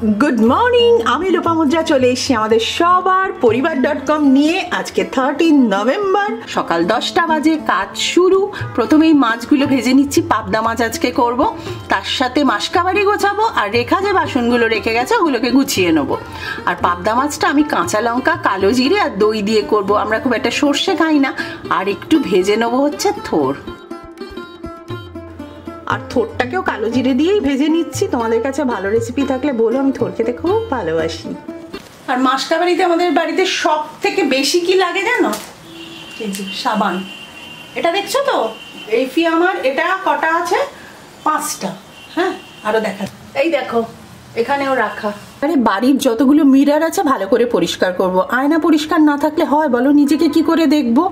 Good morning, আমি লোপামুদ্রা চলে এসেছি আমাদের সবার পরিবার.com নিয়ে। আজকে 13 নভেম্বর, সকাল 10টা বাজে, কাজ শুরু। প্রথমেই মাছগুলো ভেজে নিচ্ছি, পাবদা মাছ আজকে করব। তার সাথে মাসকাবারি গোছাবো, আর রেখা যে বাসনগুলো রেখে গেছে ওগুলোকে গুছিয়ে নেবো। আর পাবদা মাছটা আমি কাঁচা লঙ্কা, কালো জিরে আর দই দিয়ে করব। আমরা খুব একটা সর্ষে খাই না। আর একটু ভেজে নেবো হচ্ছে থোর, আর থোরটাকেও কালো জিরে দিয়েই ভেজে নিচ্ছি। তোমাদের কাছে ভালো রেসিপি থাকলে বলো, আমি থোর খেতে খুব ভালোবাসি। আর মাসকাবারিতে আমাদের বাড়িতে সব থেকে বেশি কি লাগে জানো? এই যে সাবান, এটা দেখছো তো? রেফি আমার এটা কটা আছে? 5টা। হ্যাঁ, আরো দেখা, এই দেখো এখানেও রাখা। আরে বাড়ির যতগুলো মিরর আছে ভালো করে পরিষ্কার করব। আয়না পরিষ্কার না থাকলে হয় বলো? নিজেকে কি করে দেখবো?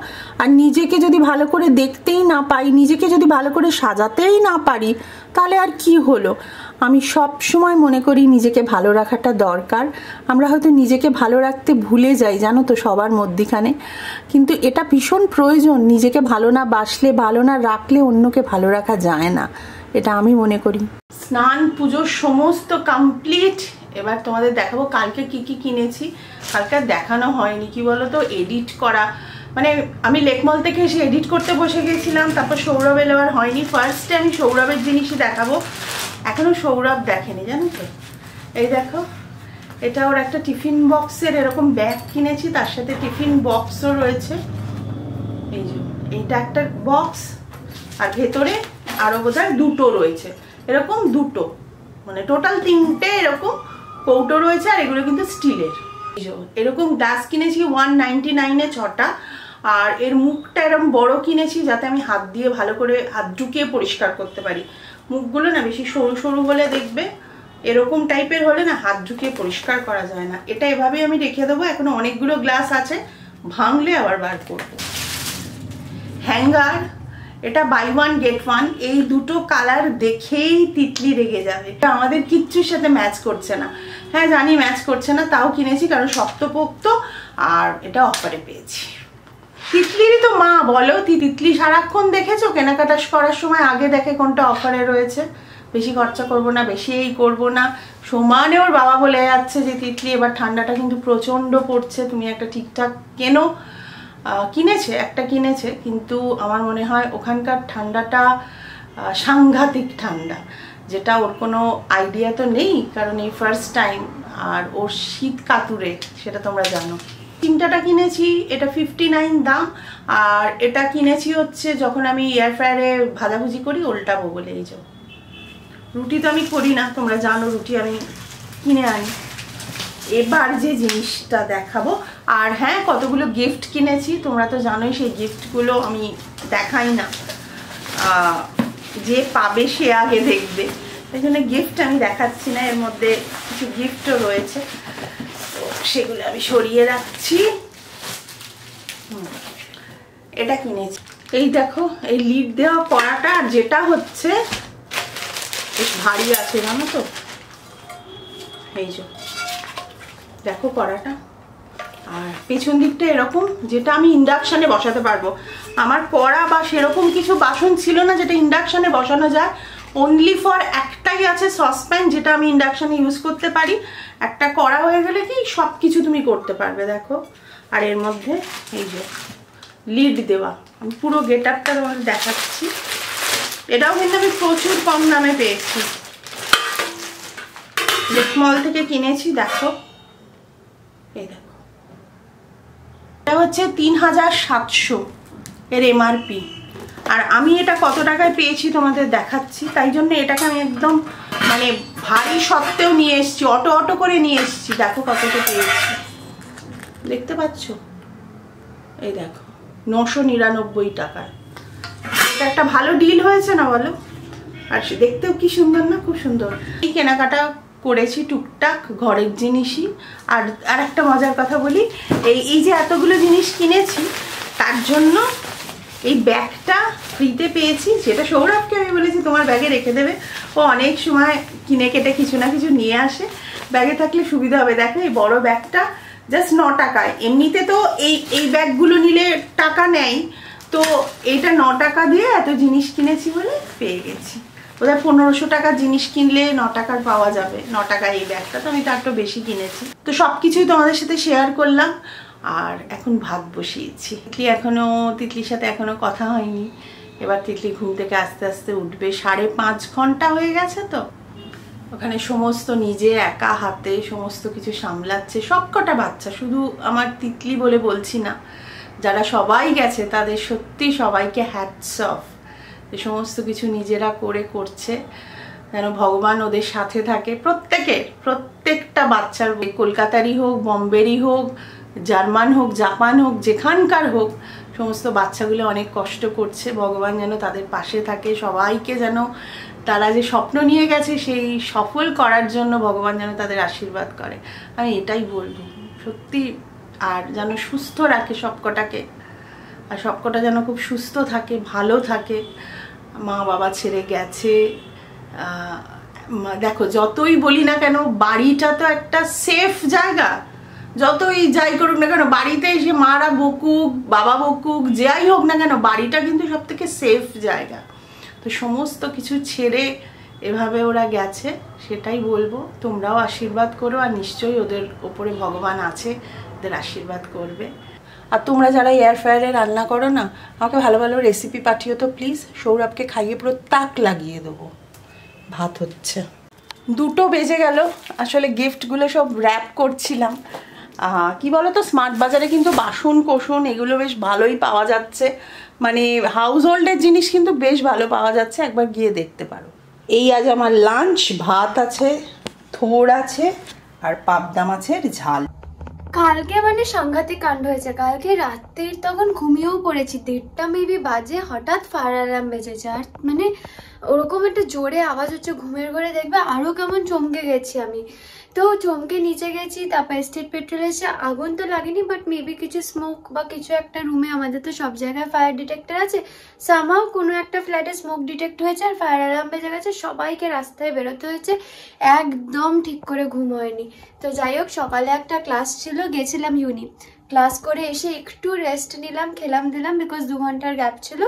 আর নিজেকে যদি ভালো করে দেখতেই না পাই, নিজেকে যদি ভালো করে সাজাতেই না পারি, তাহলে আর কি হলো? আমি সব সময় মনে করি নিজেকে ভালো রাখাটা দরকার। আমরা হয়তো নিজেকে ভালো রাখতে ভুলে যাই, জানো তো, সবার মধ্যিখানে। কিন্তু এটা ভীষণ প্রয়োজন। নিজেকে ভালো না বাসলে, ভালো না রাখলে অন্যকে ভালো রাখা যায় না, এটা আমি মনে করি। স্নান পুজো সমস্ত কমপ্লিট। এবার তোমাদের দেখাবো কালকে কি কি কিনেছি। কালকে দেখানো হয়নি, কি বলতো, এডিট করা, মানে আমি লেকমল থেকে এসে এডিট করতে বসে গেছিলাম। তারপর সৌরভ এলো, আর হয়নি। ফার্স্টে আমি সৌরভের জিনিসই দেখাবো। এখনো সৌরভ দেখেনি, জানো তো। এই দেখো, এটা ওর একটা টিফিন বক্সের এরকম ব্যাগ কিনেছি, তার সাথে টিফিন বক্সও রয়েছে। এই যে এইটা একটা বক্স, আর ভেতরে আরো বোধহয় 2টো রয়েছে, এরকম 2টো, মানে টোটাল 3টে এরকম কৌটো রয়েছে। আর এগুলো কিন্তু স্টিলের। এরকম গ্লাস কিনেছি 199-এ 6টা। আর এর মুখটা এরকম বড় কিনেছি যাতে আমি হাত দিয়ে ভালো করে হাত ঢুকিয়ে পরিষ্কার করতে পারি। মুখগুলো না বেশি সরু সরু হলে দেখবে, এরকম টাইপের হলে না হাত ঢুকিয়ে পরিষ্কার করা যায় না। এটা এভাবেই আমি রেখে দেবো। এখনো অনেকগুলো গ্লাস আছে, ভাঙলে আবার বার করবো। হ্যাঙ্গার, এটা বাই 1 get 1। এই 2টো কালার দেখেই তিতলি রেগে যাবে। আমাদের কিচ্ছুর সাথে ম্যাচ করছে না। হ্যাঁ জানি ম্যাচ করছে না, তাও কিনেছি কারণ শক্তপোক্ত, আর এটা অফারে পেয়েছি। তিতলিরই তো মা, বলো। তিতলি সারাক্ষণ দেখেছো কেনাকাটা করার সময় আগে দেখে কোনটা অফারে রয়েছে। বেশি খরচা করব না, বেশি এই করবো না। সমানে ওর বাবা বলে যাচ্ছে যে তিতলি এবার ঠান্ডাটা কিন্তু প্রচন্ড পড়ছে, তুমি একটা ঠিকঠাক কেনো। কিনেছে, একটা কিনেছে, কিন্তু আমার মনে হয় ওখানকার ঠান্ডাটা সাংঘাতিক ঠান্ডা, যেটা ওর কোনো আইডিয়া তো নেই, কারণ এই ফার্স্ট টাইম। আর ওর শীত কাতুরে, সেটা তোমরা জানো। চিমটাটা কিনেছি, এটা 59 দাম। আর এটা কিনেছি হচ্ছে যখন আমি এয়ার ফ্রায়ারে ভাজাভুজি করি উল্টাবো বলে। এই যে রুটি তো আমি করি না, তোমরা জানো, রুটি আমি কিনে আনি। এবার যে জিনিসটা দেখাবো, আর হ্যাঁ কতগুলো গিফট কিনেছি, তোমরা তো জানোই। সেই গিফটগুলো আমি দেখাই না, যে পাবে সে আগে দেখবে, এই জন্য গিফট আমি দেখাচ্ছি না। এর মধ্যে কিছু গিফটও রয়েছে, তো সেগুলো আমি সরিয়ে রাখছি। এটা কিনেছি, এই দেখো, এই লিড দেওয়া কড়াটা, আর যেটা হচ্ছে বেশ ভারী আছে, জানো তো। এই যে দেখো কড়াটা, আর পেছন দিকটা এরকম, যেটা আমি ইন্ডাকশানে বসাতে পারবো। আমার কড়া বা সেরকম কিছু বাসন ছিল না যেটা ইন্ডাকশানে বসানো যায়। অনলি ফর একটাই আছে সসপ্যান, যেটা আমি ইন্ডাকশানে ইউজ করতে পারি। একটা কড়া হয়ে গেলে কি সব কিছু তুমি করতে পারবে, দেখো। আর এর মধ্যে এই যে লিড দেওয়া, আমি পুরো গেট আপটা তোমাদের দেখাচ্ছি। এটাও কিন্তু আমি প্রচুর কম দামে পেয়েছি, লেকমল থেকে কিনেছি। দেখো, এই দেখো, এটা হচ্ছে 3700 এর এমআরপি। আর আমি এটা কত টাকায় পেয়েছি তোমাদের দেখাচ্ছি। তাই জন্য এটাকে আমি একদম মানে ভারী সত্ত্বেও নিয়ে এসেছি, অটো অটো করে নিয়ে এসেছি। দেখো কতটা পেয়েছি, দেখতে পাচ্ছ? এই দেখো, 999 টাকায়। এটা একটা ভালো ডিল হয়েছে না বলো? আর দেখতেও কি সুন্দর না, খুব সুন্দর। এই কেনাকাটা করেছি টুকটাক ঘরের জিনিসই। আর একটা মজার কথা বলি, এই যে এতগুলো জিনিস কিনেছি, তার জন্য এই ব্যাগটা ফ্রিতে পেয়েছি, যেটা সৌরভকে আমি বলেছি তোমার ব্যাগে রেখে দেবে। ও অনেক সময় কিনে কেটে কিছু না কিছু নিয়ে আসে, ব্যাগে থাকলে সুবিধা হবে। দেখো এই বড় ব্যাগটা জাস্ট 9 টাকায়। এমনিতে তো এই ব্যাগগুলো নিলে টাকা নেয়, তো এইটা 9 টাকা দিয়ে এত জিনিস কিনেছি বলে পেয়ে গেছি। ওদের 1500 টাকার জিনিস কিনলে 9 টাকার পাওয়া যাবে। 9 টাকায় এই ব্যাগটা, তো আমি তার একটু বেশি কিনেছি। তো সব কিছুই তোমাদের সাথে শেয়ার করলাম। আর এখন ভাত বসিয়েছি। তিতলির সাথে এখনো কথা হয়নি। এবার তিতলি ঘুম থেকে আস্তে আস্তে উঠবে। 5.5 ঘন্টা হয়ে গেছে, তো ওখানে সমস্ত নিজে একা হাতে সমস্ত কিছু সামলাচ্ছে। সবকটা বাচ্চা, শুধু আমার তিতলি বলে বলছি না, যারা সবাই গেছে তাদের সত্যি সবাইকে হ্যাটস অফ। সমস্ত কিছু নিজেরা করছে, যেন ভগবান ওদের সাথে থাকে। প্রত্যেকটা বাচ্চার, কলকাতারই হোক, বম্বেরই হোক, জার্মান হোক, জাপান হোক, যেখানকার হোক, সমস্ত বাচ্চাগুলো অনেক কষ্ট করছে। ভগবান যেন তাদের পাশে থাকে, সবাইকে যেন তারা যে স্বপ্ন নিয়ে গেছে সেই সফল করার জন্য ভগবান যেন তাদের আশীর্বাদ করে, আমি এটাই বলবো সত্যি। আর যেন সুস্থ রাখে সবকটাকে, আর সবকটা যেন খুব সুস্থ থাকে, ভালো থাকে। মা বাবা ছেড়ে গেছে, দেখো যতই বলি না কেন, বাড়িটা তো একটা সেফ জায়গা। যতই যাই করুক না কেন, বাড়িতে এসে মারা বকুক, বাবা বকুক, যাই হোক না কেন, বাড়িটা কিন্তু সব থেকে সেফ জায়গা। তো সমস্ত কিছু ছেড়ে এভাবে ওরা গেছে, সেটাই বলবো। তোমরাও আশীর্বাদ করো, আর নিশ্চয়ই ওদের ওপরে ভগবান আছে, ওদের আশীর্বাদ করবে। আর তোমরা যারা এয়ার ফ্রায়ারে রান্না করো না, আমাকে ভালো ভালো রেসিপি পাঠিও তো প্লিজ। সৌরভকে খাইয়ে পুরো তাক লাগিয়ে দেবো। ভাত হচ্ছে, 2টো বেজে গেল। আসলে গিফটগুলো সব র্যাপ করছিলাম। কি বলো তো, স্মার্ট বাজারে কিন্তু বাসন কোসন এগুলো বেশ ভালোই পাওয়া যাচ্ছে, মানে হাউস হোল্ডের জিনিস কিন্তু বেশ ভালো পাওয়া যাচ্ছে, একবার গিয়ে দেখতে পারো। এই আজ আমার লাঞ্চ, ভাত আছে, থোড় আছে, আর পাবদা মাছের ঝাল। কালকে মানে সাংঘাতিক কাণ্ড হয়েছে। কালকে রাত্রির তখন ঘুমিয়েও পড়েছি, 1:30 মেবি বাজে, হঠাৎ ফায়ার অ্যালার্ম বেজেছে। আর মানে ওরকম একটা জোরে আওয়াজ হচ্ছে ঘুমের ঘরে, দেখবে আরও কেমন চমকে গেছি আমি। তো চমকে নিচে গেছি, তারপর স্টেট পেট্রোল এসে, আগুন তো লাগেনি, বাট মেবি কিছু স্মোক বা কিছু একটা রুমে, আমাদের তো সব জায়গায় ফায়ার ডিটেক্টর আছে, সামহাও কোনো একটা ফ্ল্যাটে স্মোক ডিটেক্ট হয়েছে আর ফায়ার অ্যালার্ম বেজে গেছে। সবাইকে রাস্তায় বেরোতে হয়েছে, একদম ঠিক করে ঘুম হয়নি। তো যাই হোক, সকালে একটা ক্লাস ছিল, গেছিলাম ইউনি। ক্লাস করে এসে একটু রেস্ট নিলাম, খেলাম দিলাম, বিকজ 2 ঘন্টার গ্যাপ ছিল।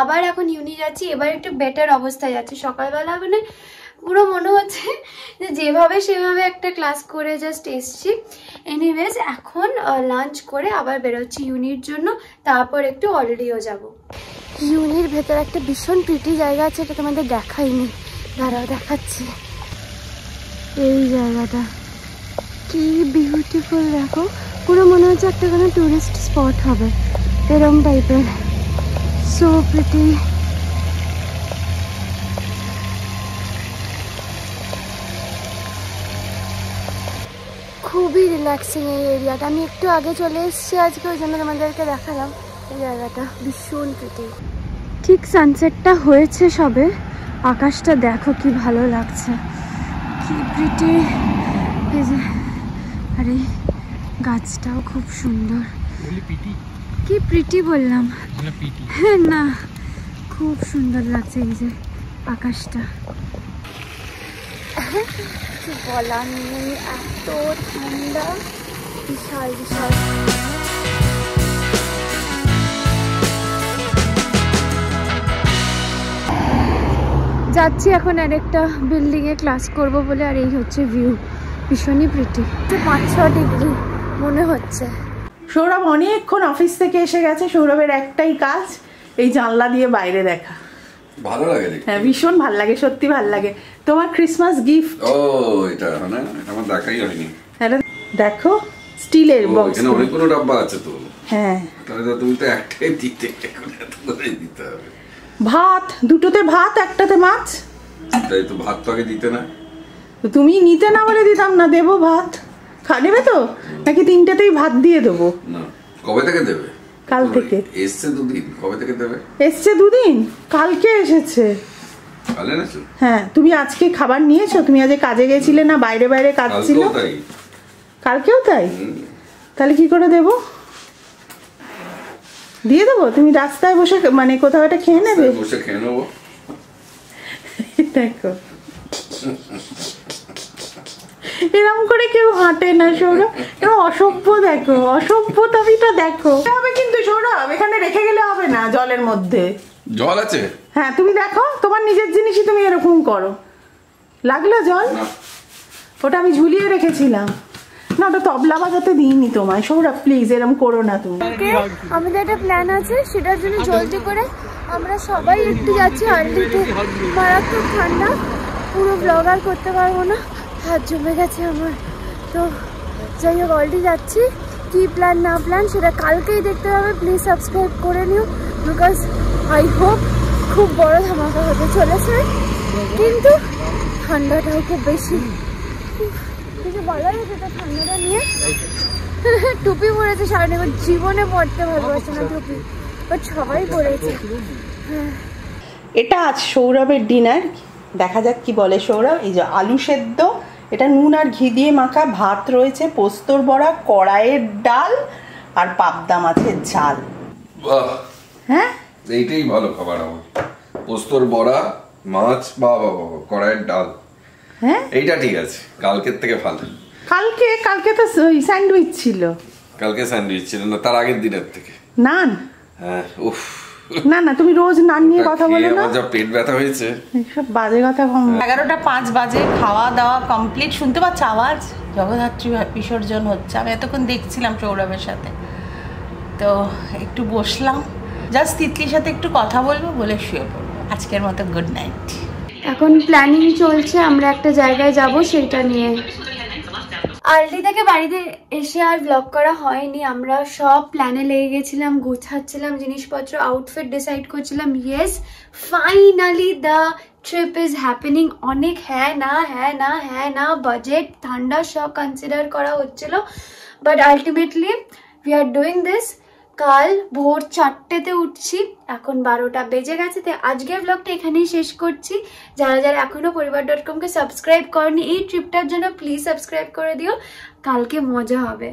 আবার এখন ইউনি যাচ্ছি, এবার একটু বেটার অবস্থায় যাচ্ছি। সকালবেলা মানে পুরো মনে হচ্ছে যে যেভাবে সেভাবে একটা ক্লাস করে জাস্ট এসছি। এনিওয়েজ, এখন লাঞ্চ করে আবার বেরোচ্ছি ইউনির জন্য, তারপর একটু অলরেডিও যাব। ইউনির ভেতর একটা ভীষণ প্রিটি জায়গা আছে, এটা তোমাদের দেখাইনি, দাঁড়াও দেখাচ্ছি। এই জায়গাটা কি বিউটিফুল, দেখো, পুরো মনে হচ্ছে একটা কোনো টুরিস্ট স্পট হবে, এরকম টাইপের। So pretty. খুবই রিল্যাক্সিং এই এরিয়াটা। আমি একটু আগে চলে এসেছি আজকে, ওই জন্য তোমাদেরকে দেখালাম। এই জায়গাটা ভীষণ প্রিটি। ঠিক সানসেটটা হয়েছে সবে, আকাশটা দেখো কি ভালো লাগছে, কি প্রিটি। এই যে, আরে গাছটাও খুব সুন্দর। কি প্রিটি বললাম, হ্যাঁ না, খুব সুন্দর লাগছে এই যে আকাশটা। বলার নেই, এত ঠান্ডা, বিশাল বিশাল। যাচ্ছি এখন আরেকটা বিল্ডিংয়ে ক্লাস করব বলে, আর এই হচ্ছে ভিউ, ভীষণই প্রিটি। 5-6 ডিগ্রি মনে হচ্ছে। সৌরভ অনেকক্ষণ অফিস থেকে এসে গেছে। সৌরভের একটাই কাজ এই জানলা দিয়ে বাইরে দেখা। ভালো লাগে দেখতে। হ্যাঁ, ভীষণ ভালো লাগে, সত্যি ভালো লাগে। তোমার ক্রিসমাস গিফট। ও এটা না, এটা আমার দেখাই হয়নি। এটা দেখো, স্টিলের বক্স, এখানে অনেকগুলো ডাব্বা আছে তো। হ্যাঁ, তাহলে তো তুমি তো একটাই দিতে, এত করে দিতে হবে। ভাত, দুটোতে ভাত, একটাতে মাছ। তাই তো, ভাত তো আগে দিতে না। তো তুমি নিতে না বলে দিতাম না, দেবো ভাত। নেবে তো, নাকি 3টেতেই ভাত দিয়ে দেবো? না, কবে থেকে দেবে? কাল থেকে। এসছে 2 দিন, কবে থেকে দেবে? এসছে 2 দিন, কালকে এসেছে। কালে এনেছো? হ্যাঁ, তুমি আজকে খাবার নিয়েছো? তুমি আজ কাজে গেছিলে না, বাইরে বাইরে কাজ ছিল? কালকেও তাই? তাহলে কি করে দেবো? দিয়ে দেবো? তুমি রাস্তায় বসে মানে কোথাও একটা খেয়ে নেবে? বসে খেয়ে নেবো। দেখো, এরকম করে কেউ হাঁটে না সৌরভ, এরকম অসভ্য, দেখো অসভ্যতামিটা দেখো। হবে কিন্তু সৌরভ, এখানে রেখে গেলে হবে না জলের মধ্যে। জল আছে? হ্যাঁ তুমি দেখো, তোমার নিজের জিনিসই তুমি এরকম করো। লাগলো জল? না। ওটা আমি ঝুলিয়ে রেখেছিলাম। না, ওটা তবলা বাজাতে দিইনি তোমায়। সৌরভ প্লিজ এরকম করো না তুমি। আমাদের একটা প্ল্যান আছে, সেটার জন্য জলদি করে আমরা সবাই একটু যাচ্ছি আর্লিতে। মারাত্মক ঠান্ডা, পুরো ব্লগ আর করতে পারবো না, হাত জমে গেছে আমার। তো যাই হোক অলরেডি যাচ্ছি। কি প্ল্যান না প্ল্যান সেটা কালকেই দেখতে হবে। প্লিজ সাবস্ক্রাইব করে নিও, বিকজ আই হোপ খুব বড় ধামাকা হতে চলেছে। কিন্তু ঠান্ডাটাও খুব বেশি, কিছু বলার হচ্ছে তো ঠান্ডাটা নিয়ে। টুপি পরেছে সারাদিন, এবার জীবনে পড়তে ভালোবাসে না টুপি, বাট সবাই পরেছে। এটা আজ সৌরভের ডিনার। দেখা যাক কি বলে সৌরভ। এই যে আলু সেদ্ধ, এটা নুন আর ঘি দিয়ে মাখা, ভাত রয়েছে, পোস্তর বড়া, কড়াইয়ের ডাল আর পাবদা মাছের ঝাল। বাহ, হ্যাঁ এইটাই ভালো খাবার আমার। পোস্তর বড়া, মাছ, বাবা বাবা, কড়াইয়ের ডাল, হ্যাঁ এইটা ঠিক আছে। কালকের থেকে ভালো। কালকে তো স্যান্ডউইচ ছিল। কালকে স্যান্ডউইচ ছিল না, তার আগের দিনের থেকে নান। হ্যাঁ, উফ, না তুমি রোজ নান নিয়ে কথা বলো না। আমার যা পেট ব্যথা হয়েছে। সব বাজে কথা কম। 11:05 বাজে, খাওয়া দাওয়া কমপ্লিট। শুনতে পাচ্ছ আওয়াজ? জগদ্ধাত্রী বিসর্জন হচ্ছে। আমি এতক্ষণ দেখছিলাম সৌরভের সাথে, তো একটু বসলাম, জাস্ট তিতলির সাথে একটু কথা বলবো বলে শুয়ে পড়বো। আজকের মতো গুড নাইট। এখন প্ল্যানিং চলছে, আমরা একটা জায়গায় যাব সেটা নিয়ে। আর্লি থেকে বাড়িতে এসে আর ব্লগ করা হয়নি। আমরা সব প্ল্যানে লেগে গেছিলাম, গোছাচ্ছিলাম জিনিসপত্র, আউটফিট ডিসাইড করছিলাম। Yes, finally the trip is happening. অনেক হ্যাঁ না বাজেট, ঠান্ডা সব কনসিডার করা হচ্ছিল, but ultimately we are doing this. কাল ভোর 4টেতে উঠছি, এখন 12টা বেজে গেছে। তো আজকের ব্লগটা এখানেই শেষ করছি। যারা যারা এখনো পরিবার.com-কে সাবস্ক্রাইব করেনি এই ট্রিপটার জন্য প্লিজ সাবস্ক্রাইব করে দিও। কালকে মজা হবে।